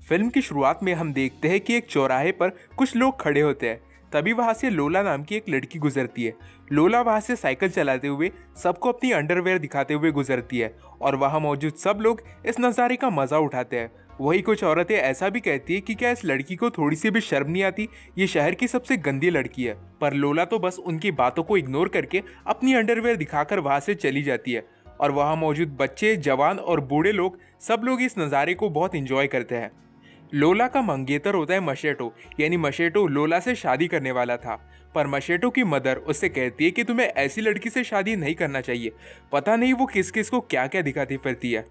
Film की शुरुआत में हम देखते हैं कि एक चौराहे पर कुछ लोग खड़े होते हैं। तभी वहां से लोला नाम की एक लड़की गुजरती है। लोला वहां से साइकिल चलाते हुए सबको अपनी अंडरवेयर दिखाते हुए गुजरती है और वहां मौजूद सब लोग इस नज़ारे का मजा उठाते हैं। वही कुछ औरतें ऐसा भी कहती है कि क्या इस लड़की को थोड़ी सी भी शर्म नहीं आती, ये शहर की सबसे गंदी लड़की है। पर लोला तो बस उनकी बातों को इग्नोर करके अपनी अंडरवेयर दिखाकर वहां से चली जाती है। और वहां मौजूद बच्चे, जवान और बूढ़े लोग, सब लोग इस नज़ारे को बहुत इंजॉय करते हैं। लोला का मंगेतर होता है मशेटो, यानी मशेटो लोला से शादी करने वाला था। पर मशेटो की मदर उससे कहती है कि तुम्हें ऐसी लड़की से शादी नहीं करना चाहिए, पता नहीं वो किस किस को क्या क्या दिखाती फिरती है।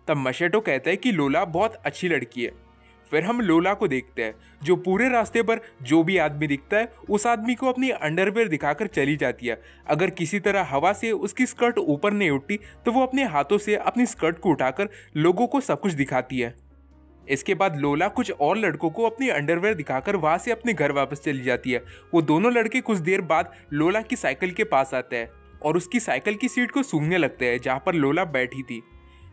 तब मशेटो कहता है कि लोला बहुत अच्छी लड़की है। फिर हम लोला को देखते हैं, जो पूरे रास्ते पर जो भी आदमी दिखता है उस आदमी को अपनी अंडरवेयर दिखाकर चली जाती है। अगर किसी तरह हवा से उसकी स्कर्ट ऊपर नहीं उठती तो वो अपने हाथों से अपनी स्कर्ट को उठाकर लोगों को सब कुछ दिखाती है। इसके बाद लोला कुछ और लड़कों को अपनी अंडरवेयर दिखाकर वहां से अपने घर वापस चली जाती है। वो दोनों लड़के कुछ देर बाद लोला की साइकिल के पास आते हैं और उसकी साइकिल की सीट को सूंघने लगते हैं जहां पर लोला बैठी थी।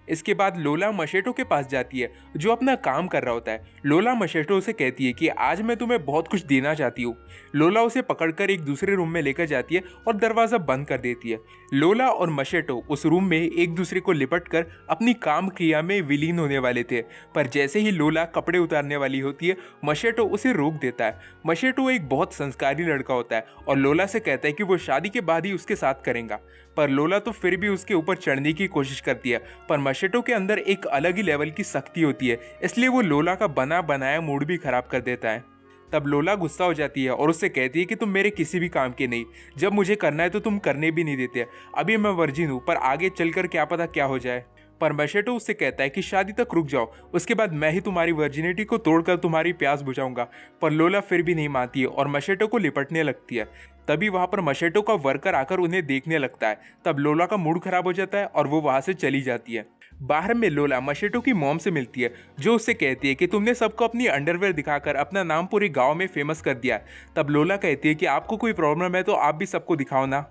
इसके बाद लोला मशेटो के पास जाती है, जो अपना काम कर रहा होता है। लोला मशेटो से कहती है कि आज मैं तुम्हें बहुत कुछ देना चाहती हूँ। लोला उसे पकड़कर एक दूसरे रूम में लेकर जाती है और दरवाज़ा बंद कर देती है। लोला और मशेटो उस रूम में एक दूसरे को लिपट कर अपनी काम क्रिया में विलीन होने वाले थे। पर जैसे ही लोला कपड़े उतारने वाली होती है, मशेटो उसे रोक देता है। मशेटो एक बहुत संस्कारी लड़का होता है और लोला से कहता है कि वो शादी के बाद ही उसके साथ करेगा। पर लोला तो फिर भी उसके ऊपर चढ़ने की कोशिश करती है। पर मशेटो के अंदर एक अलग ही लेवल की शक्ति होती है, इसलिए वो लोला का बना बनाया मूड भी खराब कर देता है। तब लोला गुस्सा हो जाती है और उससे कहती है कि तुम मेरे किसी भी काम के नहीं, जब मुझे करना है तो तुम करने भी नहीं देते। अभी मैं वर्जिन हूँ, पर आगे चलकर क्या पता क्या हो जाए। पर मशेटो उससे कहता है कि शादी तक रुक जाओ, उसके बाद मैं ही तुम्हारी वर्जिनिटी को तोड़कर तुम्हारी प्यास बुझाऊंगा। पर लोला फिर भी नहीं मानती है और मशेटो को लिपटने लगती है। तभी वहां पर मशेटो का वर्कर आकर उन्हें देखने लगता है। तब लोला का मूड खराब हो जाता है और वो वहां से चली जाती है। बाहर में लोला मशेटो की मॉम से मिलती है, जो उससे कहती है कि तुमने सबको अपनी अंडरवेयर दिखाकर अपना नाम पूरे गांव में फेमस कर दिया। तब लोला कहती है कि आपको कोई प्रॉब्लम है तो आप भी सबको दिखाओ ना।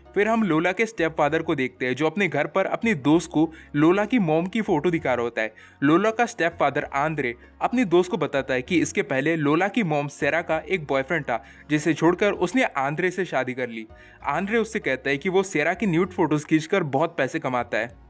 फिर हम लोला के स्टेप फादर को देखते हैं, जो अपने घर पर अपनी दोस्त को लोला की मॉम की फोटो दिखा रहा होता है। लोला का स्टेप फादर आंद्रे अपनी दोस्त को बताता है कि इसके पहले लोला की मॉम सेरा का एक बॉयफ्रेंड था, जिसे छोड़कर उसने आंद्रे से शादी कर ली। आंद्रे उससे कहता है कि वो सेरा की न्यूड फोटोज खींचकर बहुत पैसे कमाता है।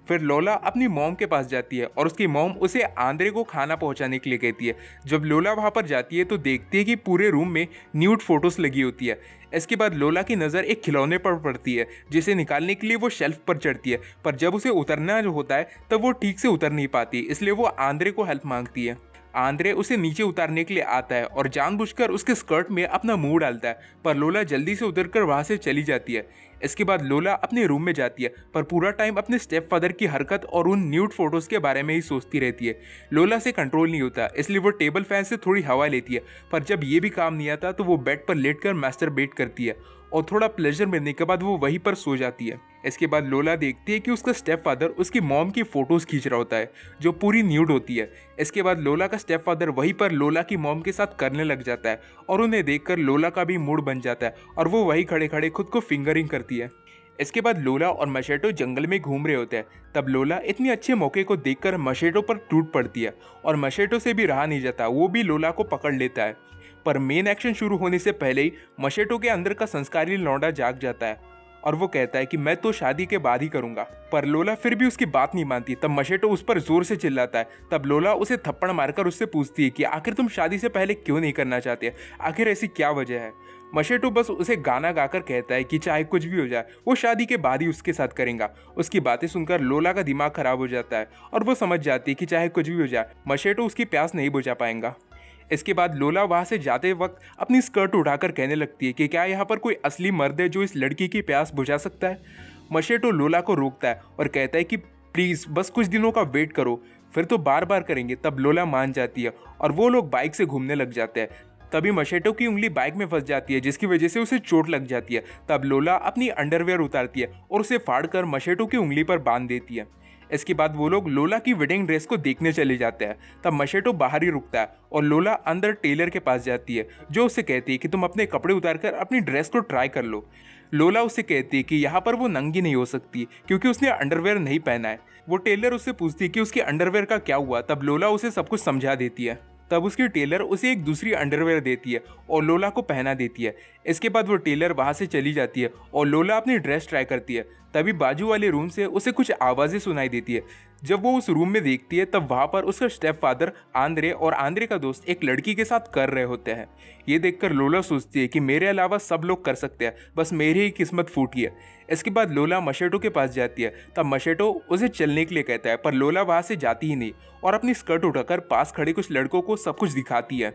फिर लोला अपनी मॉम के पास जाती है और उसकी मॉम उसे आंद्रे को खाना पहुंचाने के लिए कहती है। जब लोला वहां पर जाती है तो देखती है कि पूरे रूम में न्यूड फोटोज लगी होती है। इसके बाद लोला की नज़र एक खिलौने पर पड़ती है, जिसे निकालने के लिए वो शेल्फ पर चढ़ती है। पर जब उसे उतरना जो होता है तब वो ठीक से उतर नहीं पाती, इसलिए वो आंद्रे को हेल्प मांगती है। आंद्रे उसे नीचे उतारने के लिए आता है और जानबूझकर उसके स्कर्ट में अपना मुंह डालता है, पर लोला जल्दी से उतरकर वहां से चली जाती है। इसके बाद लोला अपने रूम में जाती है, पर पूरा टाइम अपने स्टेप फादर की हरकत और उन न्यूड फोटोज के बारे में ही सोचती रहती है। लोला से कंट्रोल नहीं होता, इसलिए वो टेबल फैन से थोड़ी हवा लेती है। पर जब ये भी काम नहीं आता तो वो बेड पर लेटकर मास्टरबेट करती है और थोड़ा प्लेजर मिलने के बाद वो वहीं पर सो जाती है। इसके बाद लोला देखती है कि उसका स्टेप फादर उसकी मॉम की फोटोज खींच रहा होता है, जो पूरी न्यूड होती है। इसके बाद लोला का स्टेप फादर वहीं पर लोला की मॉम के साथ करने लग जाता है और उन्हें देखकर लोला का भी मूड बन जाता है और वो वहीं खड़े खड़े खुद को फिंगरिंग करती है। इसके बाद लोला और मशेटो जंगल में घूम रहे होते हैं। तब लोला इतने अच्छे मौके को देखकर मशेटो पर टूट पड़ती है और मशेटो से भी रहा नहीं जाता, वो भी लोला को पकड़ लेता है। पर मेन एक्शन शुरू होने से पहले ही मशेटो के अंदर का संस्कारी लौंडा जाग जाता है और वो कहता है कि मैं तो शादी के बाद ही करूंगा। पर लोला फिर भी उसकी बात नहीं मानती। तब मशेटो उस पर जोर से चिल्लाता है। तब लोला उसे थप्पड़ मारकर उससे पूछती है कि आखिर तुम शादी से पहले क्यों नहीं करना चाहते, आखिर ऐसी क्या वजह है। मशेटो बस उसे गाना गाकर कहता है कि चाहे कुछ भी हो जाए वो शादी के बाद ही उसके साथ करेगा। उसकी बातें सुनकर लोला का दिमाग खराब हो जाता है और वो समझ जाती है कि चाहे कुछ भी हो जाए मशेटो उसकी प्यास नहीं बुझा पाएगा। इसके बाद लोला वहां से जाते वक्त अपनी स्कर्ट उठाकर कहने लगती है कि क्या यहाँ पर कोई असली मर्द है जो इस लड़की की प्यास बुझा सकता है। मशेटो लोला को रोकता है और कहता है कि प्लीज़ बस कुछ दिनों का वेट करो, फिर तो बार बार करेंगे। तब लोला मान जाती है और वो लोग बाइक से घूमने लग जाते हैं। तभी मशेटो की उंगली बाइक में फंस जाती है, जिसकी वजह से उसे चोट लग जाती है। तब लोला अपनी अंडरवेयर उतारती है और उसे फाड़कर मशेटो की उंगली पर बांध देती है। इसके बाद वो लोग लोला की वेडिंग ड्रेस को देखने चले जाते हैं। तब मशेटो बाहर ही रुकता है और लोला अंदर टेलर के पास जाती है, जो उससे कहती है कि तुम अपने कपड़े उतारकर अपनी ड्रेस को ट्राई कर लो। लोला उसे कहती है कि यहाँ पर वो नंगी नहीं हो सकती क्योंकि उसने अंडरवेयर नहीं पहना है। वो टेलर उससे पूछती है कि उसके अंडरवेयर का क्या हुआ। तब लोला उसे सब कुछ समझा देती है। तब उसकी टेलर उसे एक दूसरी अंडरवेयर देती है और लोला को पहना देती है। इसके बाद वो टेलर वहाँ से चली जाती है और लोला अपनी ड्रेस ट्राई करती है। तभी बाजू वाले रूम से उसे कुछ आवाज़ें सुनाई देती है। जब वो उस रूम में देखती है तब वहाँ पर उसका स्टेप फादर आंद्रे और आंद्रे का दोस्त एक लड़की के साथ कर रहे होते हैं। ये देखकर लोला सोचती है कि मेरे अलावा सब लोग कर सकते हैं, बस मेरी ही किस्मत फूटी है। इसके बाद लोला मशेटो के पास जाती है। तब मशेटो उसे चलने के लिए कहता है, पर लोला वहाँ से जाती ही नहीं और अपनी स्कर्ट उठाकर पास खड़े कुछ लड़कों को सब कुछ दिखाती है।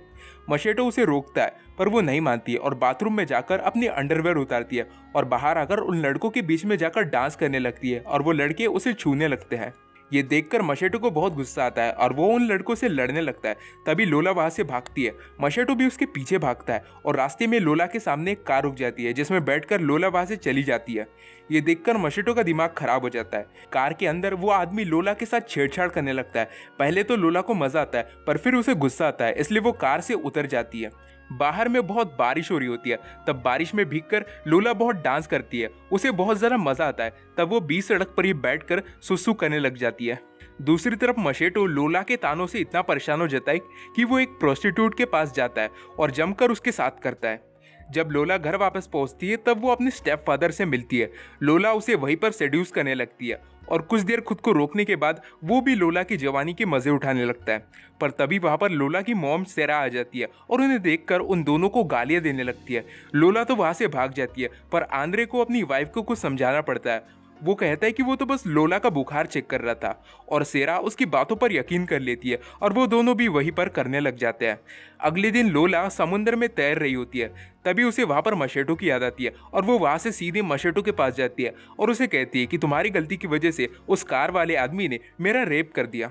मशेटो उसे रोकता है पर वो नहीं मानती है और बाथरूम में जाकर अपनी अंडरवेयर उतारती है और बाहर आकर उन लड़कों के बीच में जाकर डांस करने लगती है और वो लड़के उसे छूने लगते हैं। ये देखकर मशेटो को बहुत गुस्सा आता है और वो उन लड़कों से लड़ने लगता है। तभी लोला वहां से भागती है। मशेटो भी उसके पीछे भागता है और रास्ते में लोला के सामने एक कार रुक जाती है जिसमें बैठकर लोला वहां से चली जाती है। ये देखकर मशेटो का दिमाग खराब हो जाता है। कार के अंदर वो आदमी लोला के साथ छेड़छाड़ करने लगता है। पहले तो लोला को मजा आता है पर फिर उसे गुस्सा आता है, इसलिए वो कार से उतर जाती है। बाहर में बहुत बारिश हो रही होती है। तब बारिश में भीगकर लोला बहुत डांस करती है, उसे बहुत ज़्यादा मज़ा आता है। तब वो बीच सड़क पर ही बैठकर सुसु करने लग जाती है। दूसरी तरफ मशेटो लोला के तानों से इतना परेशान हो जाता है कि वो एक प्रोस्टिट्यूट के पास जाता है और जमकर उसके साथ करता है। जब लोला घर वापस पहुंचती है तब वो अपने स्टेप फादर से मिलती है। लोला उसे वहीं पर सेड्यूस करने लगती है और कुछ देर खुद को रोकने के बाद वो भी लोला की जवानी के मजे उठाने लगता है। पर तभी वहां पर लोला की मॉम सेरा आ जाती है और उन्हें देखकर उन दोनों को गालियां देने लगती है। लोला तो वहां से भाग जाती है पर आंद्रे को अपनी वाइफ को कुछ समझाना पड़ता है। वो कहता है कि वो तो बस लोला का बुखार चेक कर रहा था और सेरा उसकी बातों पर यकीन कर लेती है और वो दोनों भी वहीं पर करने लग जाते हैं। अगले दिन लोला समुद्र में तैर रही होती है। तभी उसे वहाँ पर मशेटो की याद आती है और वो वहाँ से सीधे मशेटो के पास जाती है और उसे कहती है कि तुम्हारी गलती की वजह से उस कार वाले आदमी ने मेरा रेप कर दिया।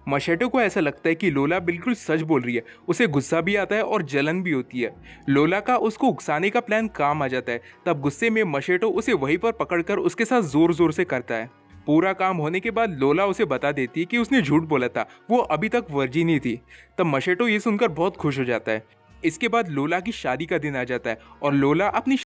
मशेटो को ऐसा लगता है कि लोला बिल्कुल सच बोल रही है। उसे गुस्सा भी आता है और जलन भी होती है। लोला का उसको उकसाने का प्लान काम आ जाता है। तब गुस्से में मशेटो उसे वहीं पर पकड़कर उसके साथ जोर जोर से करता है। पूरा काम होने के बाद लोला उसे बता देती है कि उसने झूठ बोला था, वो अभी तक वर्जिन ही थी। तब मशेटो ये सुनकर बहुत खुश हो जाता है। इसके बाद लोला की शादी का दिन आ जाता है और लोला अपनी